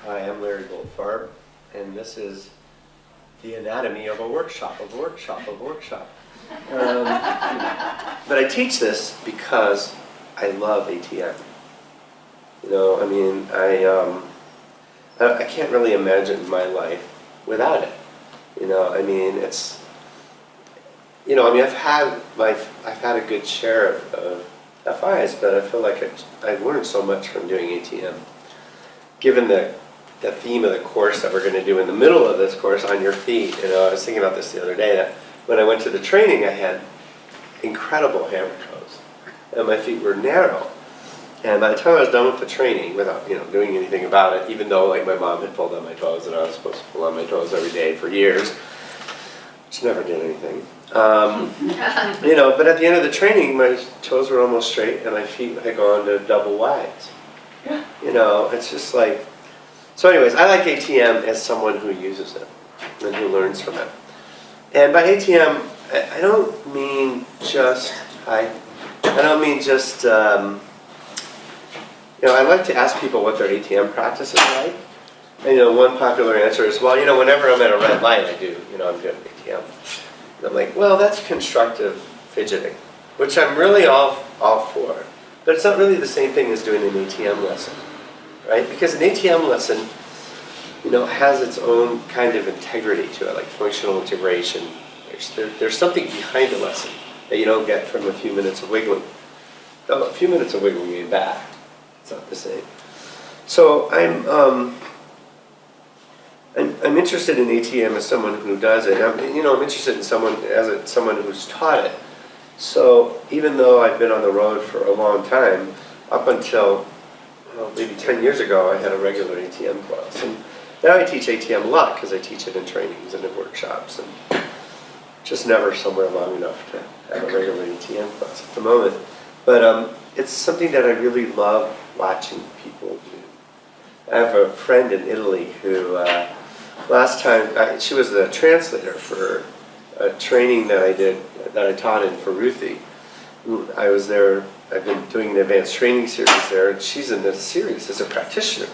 Hi, I'm Larry Goldfarb, and this is the anatomy of a workshop, but I teach this because I love ATM. You know, I mean, I can't really imagine my life without it. You know, I mean, it's, you know, I mean, I've had a good share of FIs, but I feel like I've learned so much from doing ATM. Given the theme of the course that we're going to do in the middle of this course, On Your Feet, you know, I was thinking about this the other day, that when I went to the training, I had incredible hammer toes, and my feet were narrow. And by the time I was done with the training, without, you know, doing anything about it, even though like my mom had pulled on my toes, and I was supposed to pull on my toes every day for years, she never did anything. You know, but at the end of the training, my toes were almost straight, and my feet had gone to double wides. You know, it's just like. So anyways, I like ATM as someone who uses it and who learns from it. And by ATM, I don't mean just, you know, I like to ask people what their ATM practice is like. And, you know, one popular answer is, well, you know, whenever I'm at a red light, I'm doing ATM. And I'm like, well, that's constructive fidgeting, which I'm really all for. But it's not really the same thing as doing an ATM lesson. Right? Because an ATM lesson, you know, has its own kind of integrity to it, like functional integration. There's something behind the lesson that you don't get from a few minutes of wiggling. No, a few minutes of wiggling ain't bad. It's not the same. So I'm interested in ATM as someone who does it. You know, I'm interested in someone who's taught it. So even though I've been on the road for a long time, up until maybe 10 years ago, I had a regular ATM class. And now I teach ATM a lot because I teach it in trainings and in workshops, and just never somewhere long enough to have a regular ATM class at the moment. But it's something that I really love watching people do. I have a friend in Italy who, last time, she was the translator for a training that I taught in Ferruthi. I was there. I've been doing an advanced training series there, and she's in this series as a practitioner.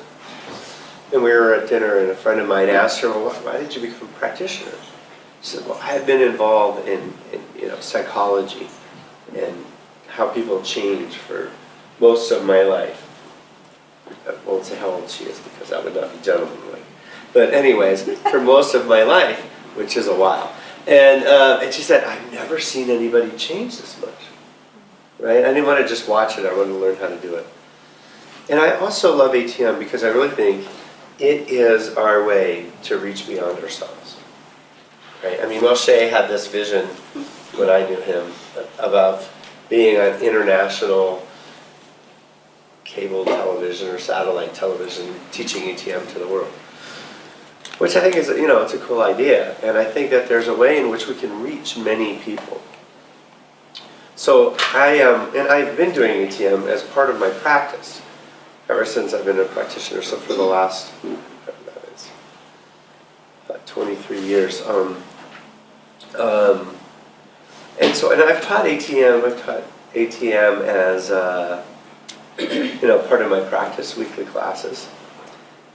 And we were at dinner, and a friend of mine asked her, well, why did you become a practitioner? She said, well, I have been involved in you know, psychology and how people change for most of my life. I won't say how old she is because that would not be gentlemanlike. But anyways, for most of my life, which is a while. And she said, I've never seen anybody change this much. Right? I didn't want to just watch it, I wanted to learn how to do it. And I also love ATM because I really think it is our way to reach beyond ourselves. Right? I mean, Moshe had this vision when I knew him about being on international cable television or satellite television, teaching ATM to the world. Which I think is, you know, it's a cool idea. And I think that there's a way in which we can reach many people. So and I've been doing ATM as part of my practice ever since I've been a practitioner. So for the last, that is, about 23 years. And I've taught ATM as you know, part of my practice, weekly classes.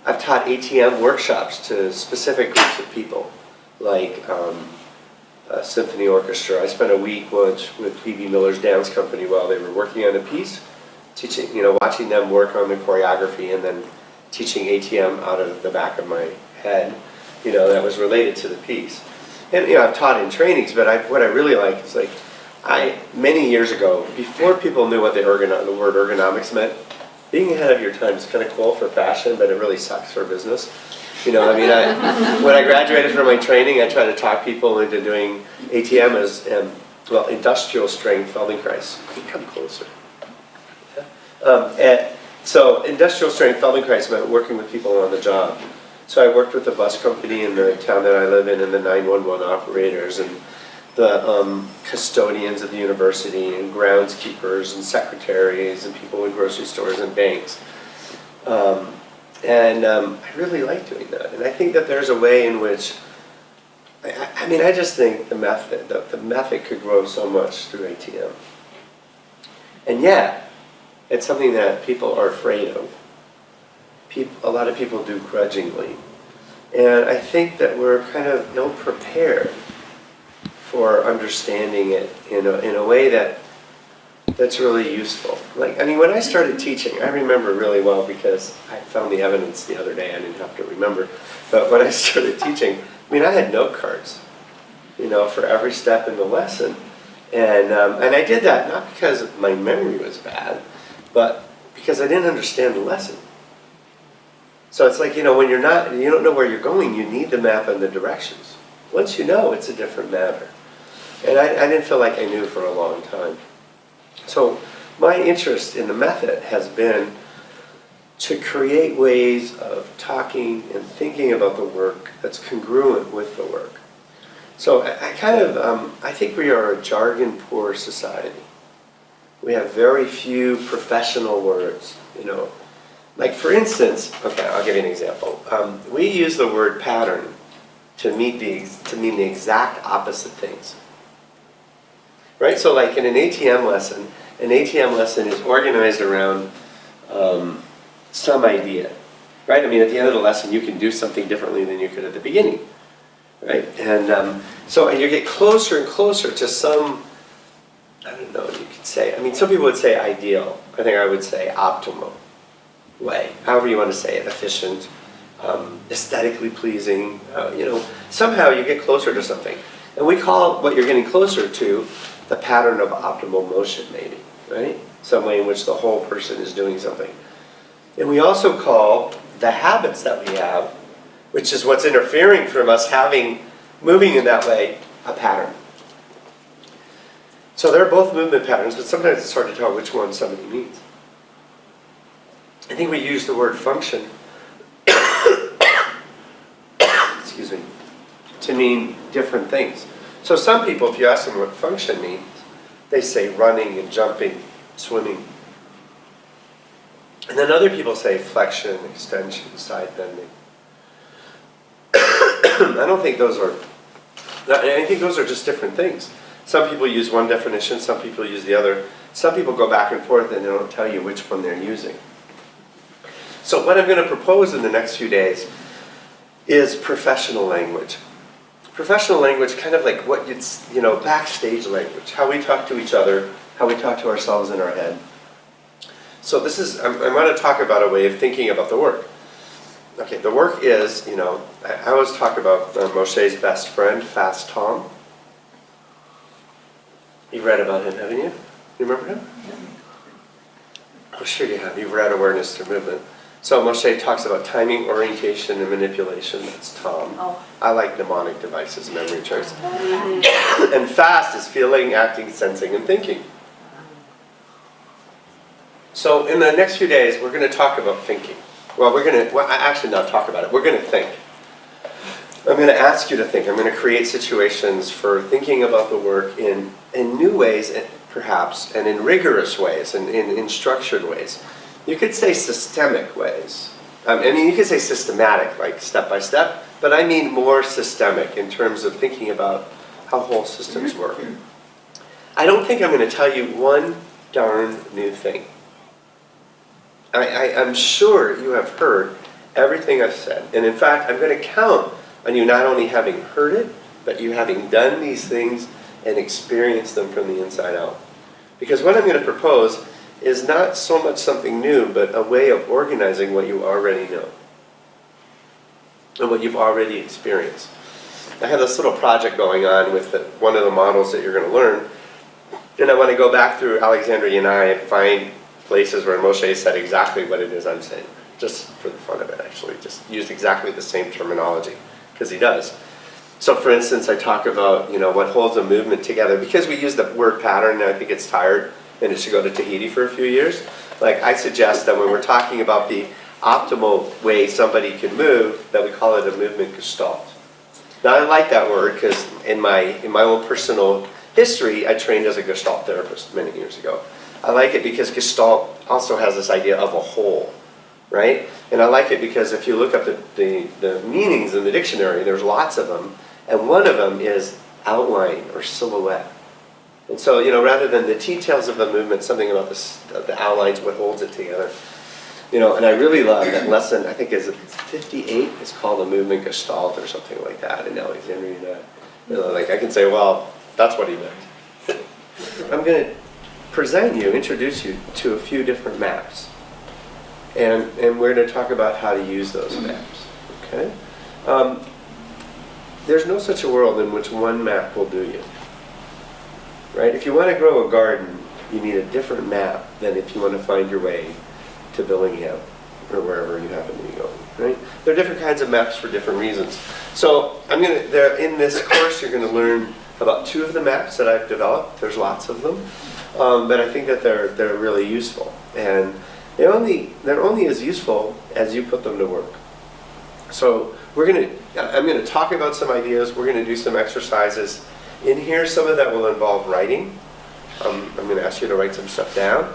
I've taught ATM workshops to specific groups of people, like. Symphony orchestra. I spent a week with B.B. Miller's dance company while they were working on a piece, teaching, you know, watching them work on the choreography and then teaching ATM out of the back of my head, you know, that was related to the piece. And, you know, I've taught in trainings, but what I really like is, like, many years ago, before people knew what the word ergonomics meant, being ahead of your time is kind of cool for fashion, but it really sucks for business. You know, I mean, when I graduated from my training, I tried to talk people into doing ATM as, well, industrial strength Feldenkrais. Come closer. Yeah. So industrial strength Feldenkrais meant working with people on the job. So I worked with the bus company in the town that I live in, and the 911 operators, and the custodians at the university, and groundskeepers, and secretaries, and people in grocery stores and banks. I really like doing that. And I think that there's a way in which, I mean, I just think the method could grow so much through ATM. And yet, it's something that people are afraid of. a lot of people do grudgingly. And I think that we're kind of ill-prepared for understanding it in a way that's really useful. Like, I mean, when I started teaching, I remember really well because I found the evidence the other day. I didn't have to remember. But when I started teaching, I mean, I had note cards, for every step in the lesson. And I did that not because my memory was bad, but because I didn't understand the lesson. So it's like, when you don't know where you're going, you need the map and the directions. Once you know, it's a different matter. And I didn't feel like I knew for a long time. So my interest in the method has been to create ways of talking and thinking about the work that's congruent with the work. So I think we are a jargon-poor society. We have very few professional words, Like for instance, okay, I'll give you an example. We use the word pattern to mean the exact opposite things. Right? So like in an ATM lesson is organized around some idea. Right? I mean, at the end of the lesson, you can do something differently than you could at the beginning. Right? And so you get closer and closer to some, I don't know, you could say, some people would say ideal. I think I would say optimal way. However you want to say it, efficient, aesthetically pleasing, somehow you get closer to something. And we call what you're getting closer to the pattern of optimal motion, maybe, right? Some way in which the whole person is doing something. And we also call the habits that we have, which is what's interfering from us moving in that way, a pattern. So they're both movement patterns, but sometimes it's hard to tell which one somebody means. I think we use the word function excuse me, to mean different things. So some people, if you ask them what function means, they say running and jumping, swimming. And then other people say flexion, extension, side bending. I think those are just different things. Some people use one definition, some people use the other. Some people go back and forth and they don't tell you which one they're using. So what I'm going to propose in the next few days is professional language. Professional language, kind of like what it's, backstage language, how we talk to each other, how we talk to ourselves in our head. So I'm going to talk about a way of thinking about the work. Okay, the work is, I always talk about Moshe's best friend, Fast Tom. You've read about him, haven't you? You remember him? Oh, sure you have. You've read Awareness Through Movement. So Moshe talks about timing, orientation, and manipulation. That's Tom. Oh. I like mnemonic devices, memory tricks. And fast is feeling, acting, sensing, and thinking. So in the next few days, we're going to talk about thinking. Well, actually not talk about it. We're going to think. I'm going to ask you to think. I'm going to create situations for thinking about the work in new ways, perhaps, and in rigorous ways, and in structured ways. You could say systemic ways. You could say systematic, like step by step, but I mean more systemic in terms of thinking about how whole systems work. I don't think I'm going to tell you one darn new thing. I'm sure you have heard everything I've said. And in fact, I'm going to count on you not only having heard it, but you having done these things and experienced them from the inside out. Because what I'm going to propose is not so much something new, but a way of organizing what you already know and what you've already experienced. I have this little project going on with one of the models that you're going to learn, and I want to go back through Alexandria and I and find places where Moshe said exactly what it is I'm saying, just for the fun of it, actually. Just use exactly the same terminology, because he does. So for instance, I talk about what holds a movement together. Because we use the word pattern, and I think it's tired, and it should go to Tahiti for a few years. Like, I suggest that when we're talking about the optimal way somebody can move, that we call it a movement gestalt. Now, I like that word because in my own personal history, I trained as a gestalt therapist many years ago. I like it because gestalt also has this idea of a whole, right? And I like it because if you look up the meanings in the dictionary, there's lots of them, and one of them is outline or silhouette. And so, rather than the details of the movement, something about the outlines, what holds it together. And I really love that lesson, I think it's 58, it's called a movement gestalt or something like that in Alexandria. Like I can say, well, that's what he meant. I'm going to introduce you to a few different maps. And we're going to talk about how to use those maps, okay? There's no such a world in which one map will do you, right? If you want to grow a garden, you need a different map than if you want to find your way to Billingham or wherever you happen to be going, right? There are different kinds of maps for different reasons. So in this course, you're going to learn about 2 of the maps that I've developed. There's lots of them, but I think that they're really useful, and they're only as useful as you put them to work. So I'm going to talk about some ideas. We're going to do some exercises in here. Some of that will involve writing. I'm going to ask you to write some stuff down.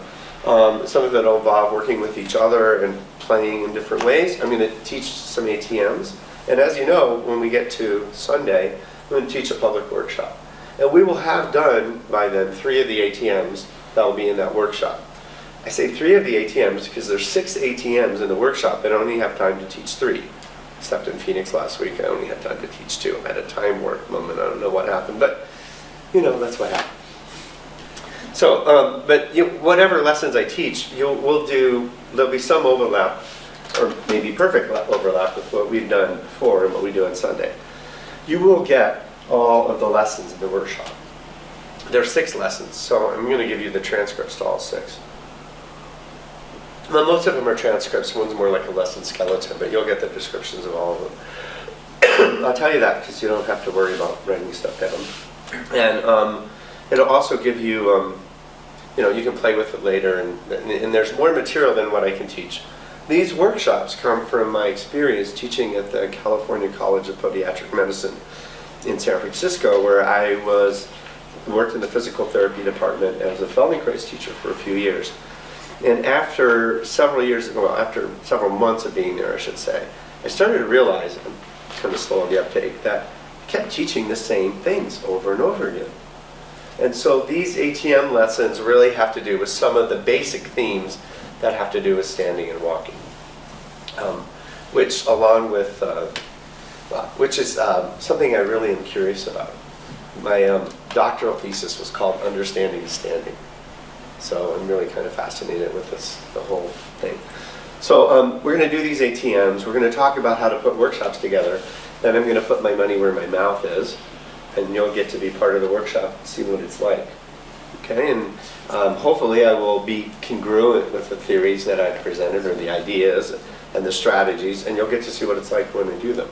Some of it will involve working with each other and playing in different ways. I'm going to teach some ATMs. And as you know, when we get to Sunday, I'm going to teach a public workshop. And we will have done by then 3 of the ATMs that will be in that workshop. I say 3 of the ATMs because there's 6 ATMs in the workshop and I only have time to teach 3. Except in Phoenix last week, I only had time to teach 2. I had a time warp moment. I don't know what happened, but that's what happened. So, whatever lessons I teach, there'll be some overlap, or maybe perfect overlap with what we've done before and what we do on Sunday. You will get all of the lessons in the workshop. There are 6 lessons, so I'm going to give you the transcripts to all 6. Well, most of them are transcripts. One's more like a lesson skeleton, but you'll get the descriptions of all of them. I'll tell you that because you don't have to worry about writing stuff down. And it'll also give you, you can play with it later, and there's more material than what I can teach. These workshops come from my experience teaching at the California College of Podiatric Medicine in San Francisco, where I worked in the physical therapy department as a Feldenkrais teacher for a few years. And after several months of being there, I should say, I started to realize, I'm kind of slow on the uptake, that I kept teaching the same things over and over again. And so these ATM lessons really have to do with some of the basic themes that have to do with standing and walking, which is something I really am curious about. My doctoral thesis was called Understanding Standing. So I'm really kind of fascinated with the whole thing. So we're going to do these ATMs. We're going to talk about how to put workshops together. Then I'm going to put my money where my mouth is, and you'll get to be part of the workshop and see what it's like. Okay, and hopefully I will be congruent with the theories that I presented, or the ideas and the strategies, and you'll get to see what it's like when we do them.